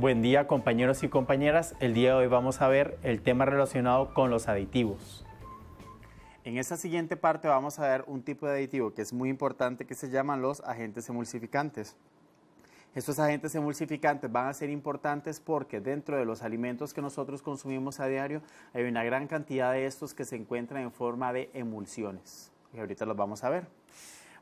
Buen día, compañeros y compañeras. El día de hoy vamos a ver el tema relacionado con los aditivos. En esta siguiente parte vamos a ver un tipo de aditivo que es muy importante, que se llaman los agentes emulsificantes. Estos agentes emulsificantes van a ser importantes porque dentro de los alimentos que nosotros consumimos a diario hay una gran cantidad de estos que se encuentran en forma de emulsiones. Y ahorita los vamos a ver.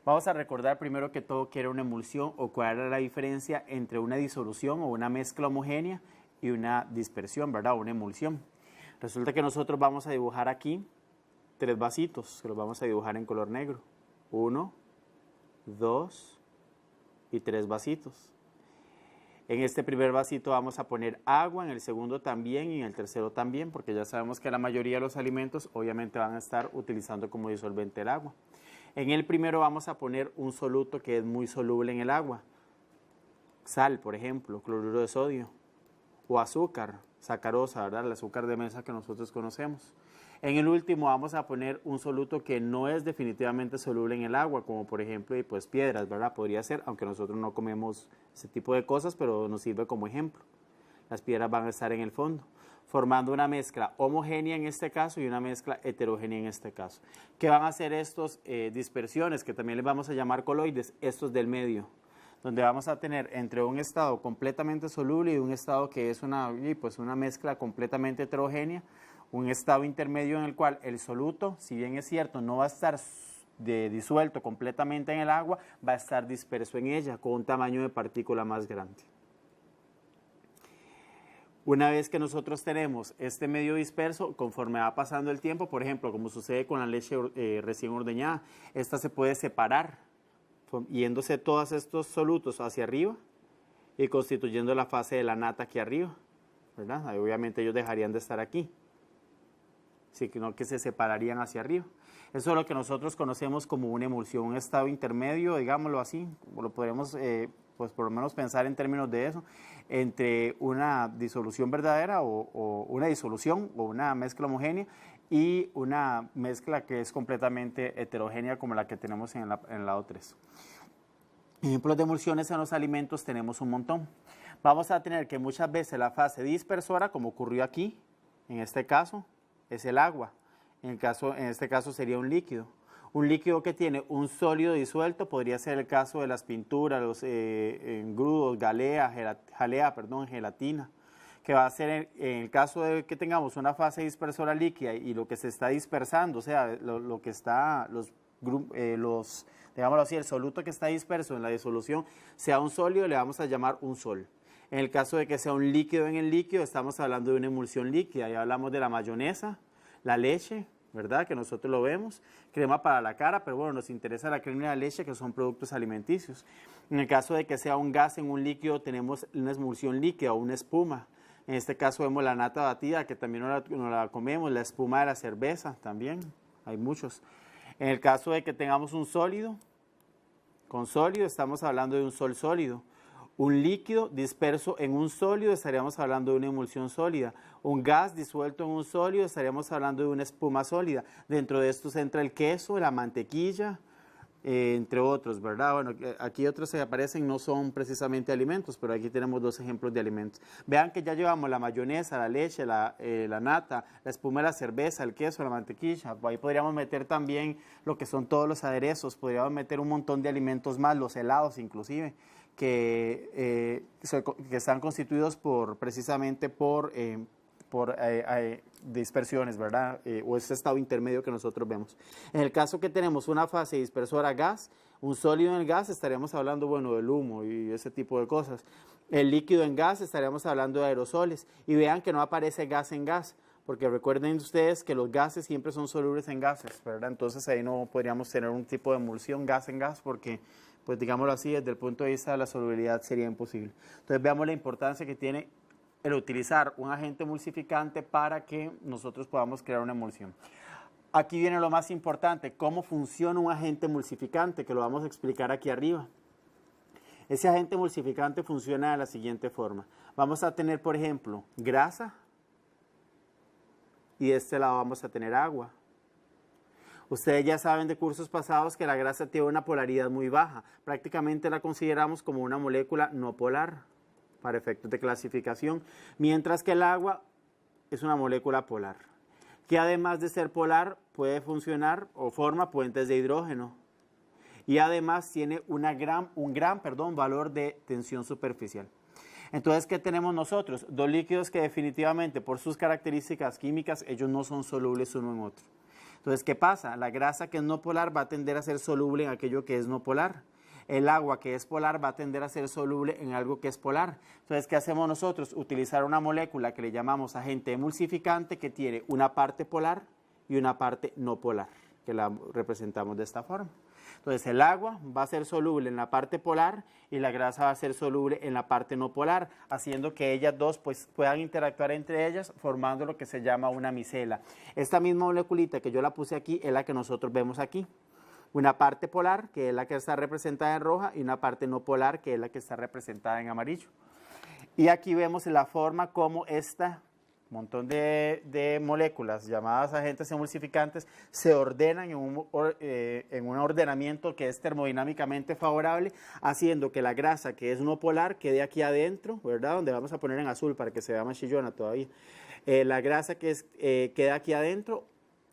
Vamos a recordar primero que todo qué era una emulsión o cuál era la diferencia entre una disolución o una mezcla homogénea y una dispersión, ¿verdad? Una emulsión. Resulta que nosotros vamos a dibujar aquí 3 vasitos, que los vamos a dibujar en color negro. 1, 2 y 3 vasitos. En este primer vasito vamos a poner agua, en el segundo también y en el tercero también, porque ya sabemos que la mayoría de los alimentos obviamente van a estar utilizando como disolvente el agua. En el primero vamos a poner un soluto que es muy soluble en el agua. Sal, por ejemplo, cloruro de sodio. O azúcar, sacarosa, ¿verdad? El azúcar de mesa que nosotros conocemos. En el último vamos a poner un soluto que no es definitivamente soluble en el agua, como por ejemplo pues piedras, ¿verdad? Podría ser, aunque nosotros no comemos ese tipo de cosas, pero nos sirve como ejemplo. Las piedras van a estar en el fondo, formando una mezcla homogénea en este caso y una mezcla heterogénea en este caso. ¿Qué van a hacer estos dispersiones, que también les vamos a llamar coloides? Estos del medio, donde vamos a tener entre un estado completamente soluble y un estado que es una mezcla completamente heterogénea, un estado intermedio en el cual el soluto, si bien es cierto, no va a estar disuelto completamente en el agua, va a estar disperso en ella con un tamaño de partícula más grande. Una vez que nosotros tenemos este medio disperso, conforme va pasando el tiempo, por ejemplo, como sucede con la leche recién ordeñada, esta se puede separar, yéndose todos estos solutos hacia arriba y constituyendo la fase de la nata aquí arriba, ¿verdad? Ahí obviamente ellos dejarían de estar aquí, sino que se separarían hacia arriba. Eso es lo que nosotros conocemos como una emulsión, un estado intermedio, digámoslo así, lo podemos pues por lo menos pensar en términos de eso, entre una disolución verdadera o una disolución o una mezcla homogénea y una mezcla que es completamente heterogénea como la que tenemos en el lado 3. Ejemplos de emulsiones en los alimentos tenemos un montón. Vamos a tener que muchas veces la fase dispersora, como ocurrió aquí, en este caso, es el agua. En este caso sería un líquido. Un líquido que tiene un sólido disuelto, podría ser el caso de las pinturas, los engrudos, gelatina, que va a ser en el caso de que tengamos una fase dispersora líquida y lo que se está dispersando, o sea, lo que está, digámoslo así, el soluto que está disperso en la disolución, sea un sólido, le vamos a llamar un sol. En el caso de que sea un líquido en el líquido, estamos hablando de una emulsión líquida, ya hablamos de la mayonesa, la leche, ¿verdad? Que nosotros lo vemos, crema para la cara, pero bueno, nos interesa la crema y la leche, que son productos alimenticios. En el caso de que sea un gas en un líquido, tenemos una emulsión líquida o una espuma. En este caso vemos la nata batida, que también no la comemos, la espuma de la cerveza también, hay muchos. En el caso de que tengamos un sólido, con sólido estamos hablando de un sol sólido. Un líquido disperso en un sólido, estaríamos hablando de una emulsión sólida. Un gas disuelto en un sólido, estaríamos hablando de una espuma sólida. Dentro de estos entra el queso, la mantequilla, entre otros, ¿verdad? Bueno, aquí otros que aparecen no son precisamente alimentos, pero aquí tenemos 2 ejemplos de alimentos. Vean que ya llevamos la mayonesa, la leche, la nata, la espuma de la cerveza, el queso, la mantequilla. Ahí podríamos meter también lo que son todos los aderezos, podríamos meter un montón de alimentos más, los helados inclusive, que están constituidos precisamente por dispersiones, ¿verdad? O ese estado intermedio que nosotros vemos. En el caso que tenemos una fase dispersora gas, un sólido en el gas, estaríamos hablando, bueno, del humo y ese tipo de cosas. El líquido en gas, estaríamos hablando de aerosoles. Y vean que no aparece gas en gas, porque recuerden ustedes que los gases siempre son solubles en gases, ¿verdad? Entonces ahí no podríamos tener un tipo de emulsión gas en gas, porque pues digámoslo así, desde el punto de vista de la solubilidad sería imposible. Entonces veamos la importancia que tiene el utilizar un agente emulsificante para que nosotros podamos crear una emulsión. Aquí viene lo más importante, cómo funciona un agente emulsificante, que lo vamos a explicar aquí arriba. Ese agente emulsificante funciona de la siguiente forma. Vamos a tener, por ejemplo, grasa y de este lado vamos a tener agua. Ustedes ya saben de cursos pasados que la grasa tiene una polaridad muy baja. Prácticamente la consideramos como una molécula no polar. para efectos de clasificación, mientras que el agua es una molécula polar, que además de ser polar puede funcionar o forma puentes de hidrógeno y además tiene un gran valor de tensión superficial. Entonces, ¿qué tenemos nosotros? Dos líquidos que definitivamente por sus características químicas ellos no son solubles uno en otro. Entonces, ¿qué pasa? La grasa que es no polar va a tender a ser soluble en aquello que es no polar. El agua que es polar va a tender a ser soluble en algo que es polar. Entonces, ¿qué hacemos nosotros? Utilizar una molécula que le llamamos agente emulsificante que tiene una parte polar y una parte no polar, que la representamos de esta forma. Entonces, el agua va a ser soluble en la parte polar y la grasa va a ser soluble en la parte no polar, haciendo que ellas dos pues, puedan interactuar entre ellas, formando lo que se llama una micela. Esta misma moleculita que yo la puse aquí es la que nosotros vemos aquí. Una parte polar, que es la que está representada en roja, y una parte no polar, que es la que está representada en amarillo. Y aquí vemos la forma como esta montón de moléculas llamadas agentes emulsificantes se ordenan en un ordenamiento que es termodinámicamente favorable, haciendo que la grasa que es no polar quede aquí adentro, ¿verdad? Donde vamos a poner en azul para que se vea más chillona todavía. La grasa que queda aquí adentro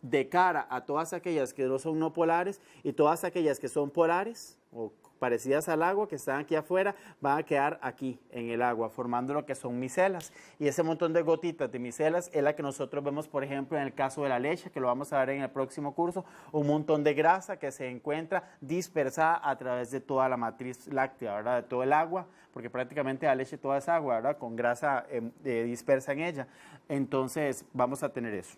de cara a todas aquellas que no son no polares y todas aquellas que son polares o parecidas al agua que están aquí afuera van a quedar aquí en el agua formando lo que son micelas, y ese montón de gotitas de micelas es la que nosotros vemos por ejemplo en el caso de la leche, que lo vamos a ver en el próximo curso, un montón de grasa que se encuentra dispersada a través de toda la matriz láctea, ¿verdad? De todo el agua, porque prácticamente la leche toda es agua, ¿verdad? Con grasa dispersa en ella. Entonces vamos a tener eso.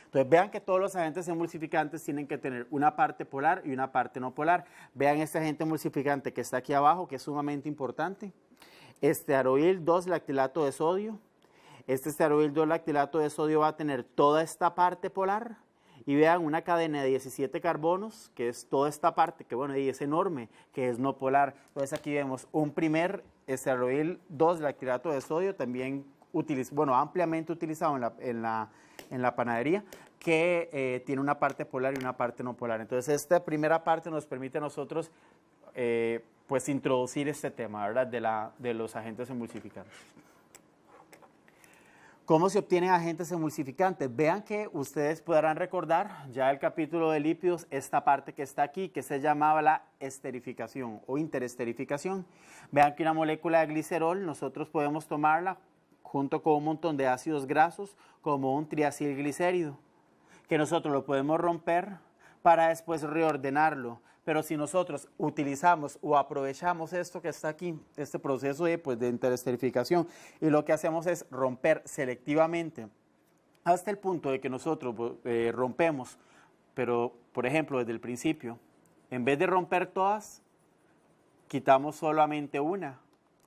Entonces vean que todos los agentes emulsificantes tienen que tener una parte polar y una parte no polar. Vean este agente emulsificante que está aquí abajo, que es sumamente importante. Estearoil 2-lactilato de sodio. Este estearoil 2-lactilato de sodio va a tener toda esta parte polar. Y vean una cadena de 17 carbonos, que es toda esta parte, que bueno, es enorme, que es no polar. Entonces aquí vemos un primer estearoil 2-lactilato de sodio, también ampliamente utilizado en la panadería, que tiene una parte polar y una parte no polar. Entonces esta primera parte nos permite a nosotros pues introducir este tema, ¿verdad? de los agentes emulsificantes. ¿Cómo se obtienen agentes emulsificantes? Vean que ustedes podrán recordar ya el capítulo de lípidos, esta parte que está aquí, que se llamaba la esterificación o interesterificación. Vean que una molécula de glicerol nosotros podemos tomarla junto con un montón de ácidos grasos como un triacilglicérido, que nosotros lo podemos romper para después reordenarlo. Pero si nosotros utilizamos o aprovechamos esto que está aquí, este proceso de interesterificación, y lo que hacemos es romper selectivamente hasta el punto de que nosotros rompemos, pero por ejemplo desde el principio, en vez de romper todas, quitamos solamente una,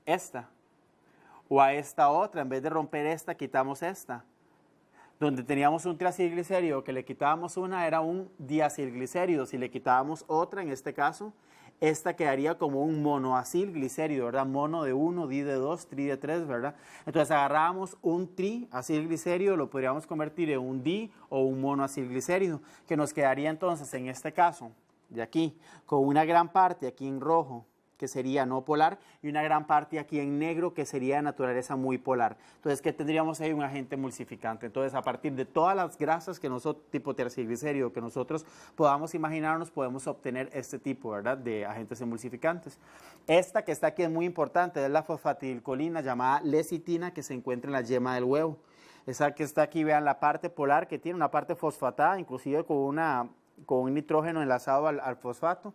esta, o a esta otra, en vez de romper esta, quitamos esta. Donde teníamos un triacilglicérido que le quitábamos una, era un diacilglicérido. Si le quitábamos otra, en este caso, esta quedaría como un monoacilglicérido, ¿verdad? Mono de 1, di de 2, tri de 3, ¿verdad? Entonces agarrábamos un triacilglicérido, lo podríamos convertir en un di o un monoacilglicérido, que nos quedaría entonces, en este caso, de aquí, con una gran parte aquí en rojo, que sería no polar, y una gran parte aquí en negro, que sería de naturaleza muy polar. Entonces, ¿qué tendríamos ahí? Un agente emulsificante. Entonces, a partir de todas las grasas que nosotros, tipo triacilglicérido, que nosotros podamos imaginarnos, podemos obtener este tipo, ¿verdad?, de agentes emulsificantes. Esta que está aquí es muy importante, es la fosfatidilcolina llamada lecitina, que se encuentra en la yema del huevo. Esa que está aquí, vean la parte polar, que tiene una parte fosfatada, inclusive con un nitrógeno enlazado al fosfato.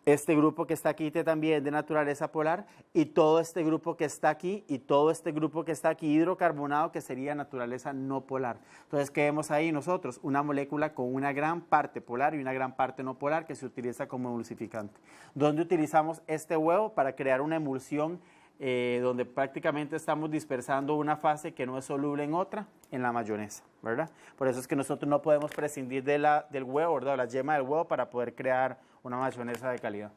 Este grupo que está aquí también es de naturaleza polar, y todo este grupo que está aquí y todo este grupo que está aquí hidrocarbonado, que sería naturaleza no polar. Entonces, ¿qué vemos ahí nosotros? Una molécula con una gran parte polar y una gran parte no polar que se utiliza como emulsificante. ¿Dónde utilizamos este huevo? Para crear una emulsión donde prácticamente estamos dispersando una fase que no es soluble en otra, en la mayonesa, ¿verdad? Por eso es que nosotros no podemos prescindir del huevo, ¿verdad? La yema del huevo, para poder crear una mayonesa de calidad.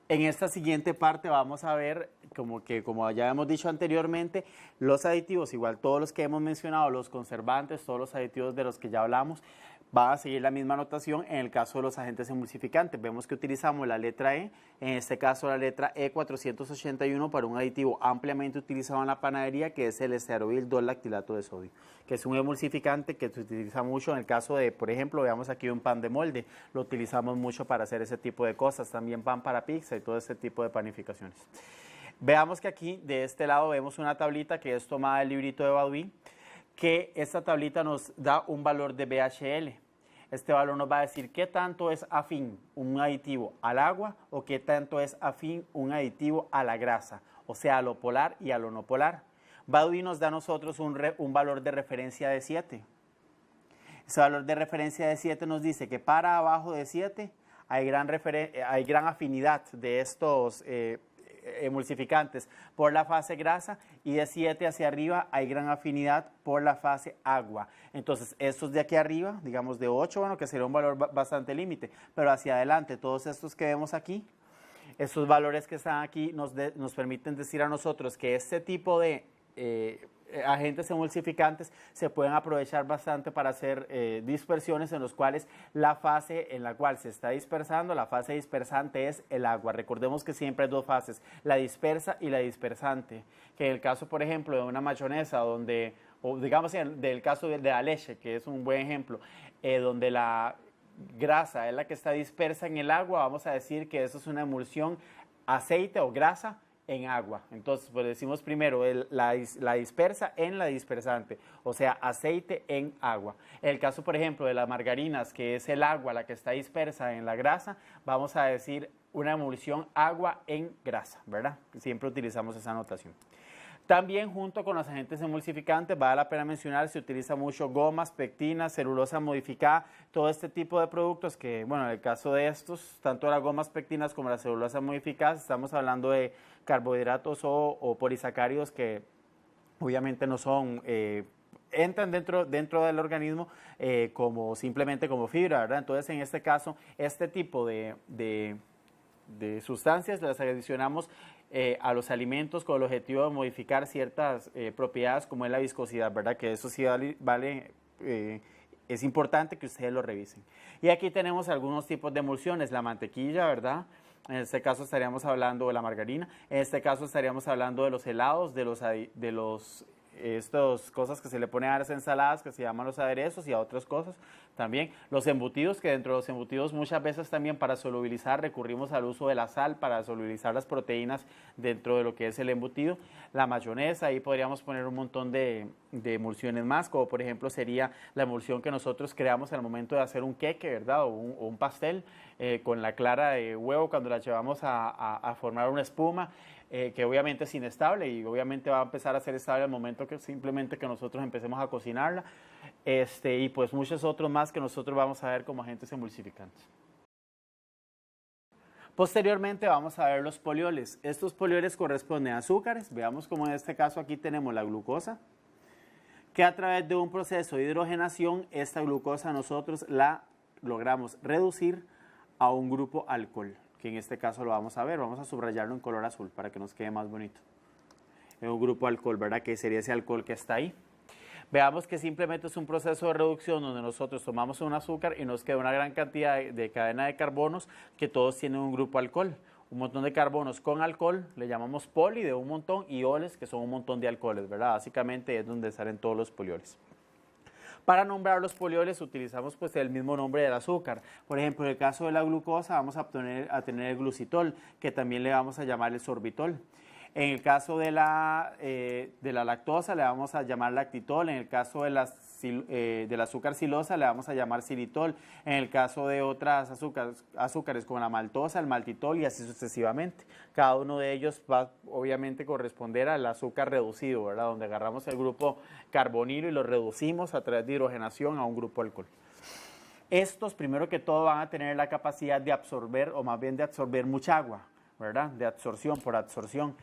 En esta siguiente parte vamos a ver, como ya hemos dicho anteriormente, los aditivos, igual todos los que hemos mencionado, los conservantes, todos los aditivos de los que ya hablamos, va a seguir la misma notación en el caso de los agentes emulsificantes. Vemos que utilizamos la letra E, en este caso la letra E481 para un aditivo ampliamente utilizado en la panadería, que es el estearoil 2-lactilato de sodio, que es un emulsificante que se utiliza mucho en el caso de, por ejemplo, veamos aquí un pan de molde, lo utilizamos mucho para hacer ese tipo de cosas, también pan para pizza y todo ese tipo de panificaciones. Veamos que aquí de este lado vemos una tablita que es tomada del librito de Bauduin, que esta tablita nos da un valor de BHL. Este valor nos va a decir qué tanto es afín un aditivo al agua o qué tanto es afín un aditivo a la grasa, o sea, a lo polar y a lo no polar. Bauduin nos da a nosotros un valor de referencia de 7. Ese valor de referencia de 7 nos dice que para abajo de 7 hay gran afinidad de estos emulsificantes por la fase grasa, y de 7 hacia arriba hay gran afinidad por la fase agua. Entonces, estos de aquí arriba, digamos de 8, bueno, que sería un valor bastante límite, pero hacia adelante, todos estos que vemos aquí, estos valores que están aquí nos permiten decir a nosotros que este tipo de agentes emulsificantes se pueden aprovechar bastante para hacer dispersiones en los cuales la fase en la cual se está dispersando, la fase dispersante es el agua. Recordemos que siempre hay dos fases, la dispersa y la dispersante, que en el caso, por ejemplo, de una mayonesa donde, o digamos del caso de la leche, que es un buen ejemplo, donde la grasa es la que está dispersa en el agua, vamos a decir que eso es una emulsión aceite o grasa en agua. Entonces, pues decimos primero la dispersa en la dispersante, o sea, aceite en agua. En el caso, por ejemplo, de las margarinas, que es el agua la que está dispersa en la grasa, vamos a decir una emulsión agua en grasa, ¿verdad? Siempre utilizamos esa notación. También junto con los agentes emulsificantes, vale la pena mencionar, se utiliza mucho gomas, pectinas, celulosa modificada, todo este tipo de productos que, bueno, en el caso de estos, tanto las gomas pectinas como las celulosas modificadas, estamos hablando de carbohidratos o polisacáridos que obviamente no son, entran dentro del organismo simplemente como fibra, ¿verdad? Entonces, en este caso, este tipo de sustancias las adicionamos a los alimentos con el objetivo de modificar ciertas propiedades como es la viscosidad, ¿verdad? Que eso sí vale es importante que ustedes lo revisen. Y aquí tenemos algunos tipos de emulsiones, la mantequilla, ¿verdad? En este caso estaríamos hablando de la margarina, en este caso estaríamos hablando de los helados, estas cosas que se le ponen a las ensaladas que se llaman los aderezos y a otras cosas también. Los embutidos, que dentro de los embutidos muchas veces también para solubilizar recurrimos al uso de la sal para solubilizar las proteínas dentro de lo que es el embutido. La mayonesa, ahí podríamos poner un montón de emulsiones más, como por ejemplo sería la emulsión que nosotros creamos al momento de hacer un queque, ¿verdad? O un pastel con la clara de huevo cuando la llevamos a formar una espuma. Que obviamente es inestable y obviamente va a empezar a ser estable al momento que simplemente que nosotros empecemos a cocinarla, y pues muchos otros más que nosotros vamos a ver como agentes emulsificantes. Posteriormente vamos a ver los polioles. Estos polioles corresponden a azúcares. Veamos como en este caso aquí tenemos la glucosa, que a través de un proceso de hidrogenación, esta glucosa nosotros la logramos reducir a un grupo alcohol, que en este caso lo vamos a ver, vamos a subrayarlo en color azul para que nos quede más bonito. Es un grupo alcohol, ¿verdad? Que sería ese alcohol que está ahí. Veamos que simplemente es un proceso de reducción donde nosotros tomamos un azúcar y nos queda una gran cantidad de cadena de carbonos que todos tienen un grupo alcohol. Un montón de carbonos con alcohol, le llamamos poli de un montón, y oles, que son un montón de alcoholes, ¿verdad? Básicamente es donde salen todos los polioles. Para nombrar los polioles utilizamos pues el mismo nombre del azúcar. Por ejemplo, en el caso de la glucosa vamos a tener el glucitol, que también le vamos a llamar el sorbitol. En el caso de la lactosa le vamos a llamar lactitol. En el caso del azúcar silosa le vamos a llamar xilitol. En el caso de otras azúcares como la maltosa, el maltitol y así sucesivamente. Cada uno de ellos va obviamente a corresponder al azúcar reducido, ¿verdad? Donde agarramos el grupo carbonilo y lo reducimos a través de hidrogenación a un grupo alcohol. Estos, primero que todo, van a tener la capacidad de absorber, o más bien de absorber mucha agua, ¿verdad? De absorción, por absorción.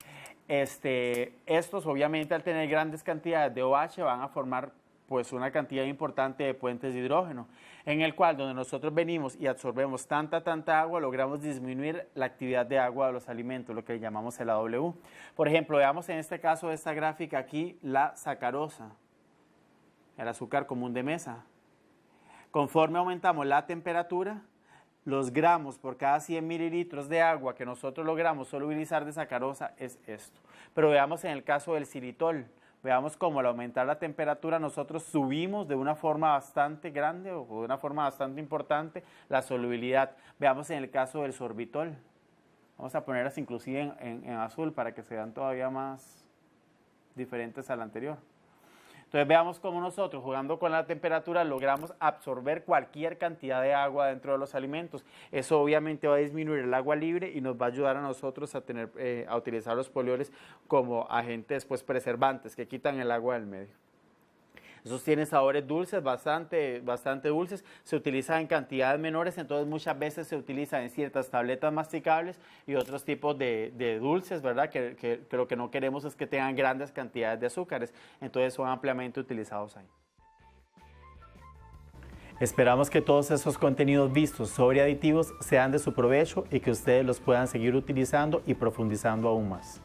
Estos obviamente al tener grandes cantidades de OH van a formar pues una cantidad importante de puentes de hidrógeno, en el cual donde nosotros venimos y absorbemos tanta agua, logramos disminuir la actividad de agua de los alimentos, lo que llamamos el AW. Por ejemplo, veamos en este caso de esta gráfica aquí la sacarosa, el azúcar común de mesa. Conforme aumentamos la temperatura, los gramos por cada 100 mililitros de agua que nosotros logramos solubilizar de sacarosa es esto. Pero veamos en el caso del xilitol, veamos cómo al aumentar la temperatura nosotros subimos de una forma bastante grande o de una forma bastante importante la solubilidad. Veamos en el caso del sorbitol. Vamos a ponerlas inclusive en azul para que se vean todavía más diferentes al anterior. Entonces veamos cómo nosotros, jugando con la temperatura, logramos absorber cualquier cantidad de agua dentro de los alimentos. Eso obviamente va a disminuir el agua libre y nos va a ayudar a nosotros a utilizar los polioles como agentes preservantes que quitan el agua del medio. Esos tienen sabores dulces, bastante dulces, se utilizan en cantidades menores, entonces muchas veces se utilizan en ciertas tabletas masticables y otros tipos de dulces, ¿verdad? Que lo que no queremos es que tengan grandes cantidades de azúcares, entonces son ampliamente utilizados ahí. Esperamos que todos esos contenidos vistos sobre aditivos sean de su provecho y que ustedes los puedan seguir utilizando y profundizando aún más.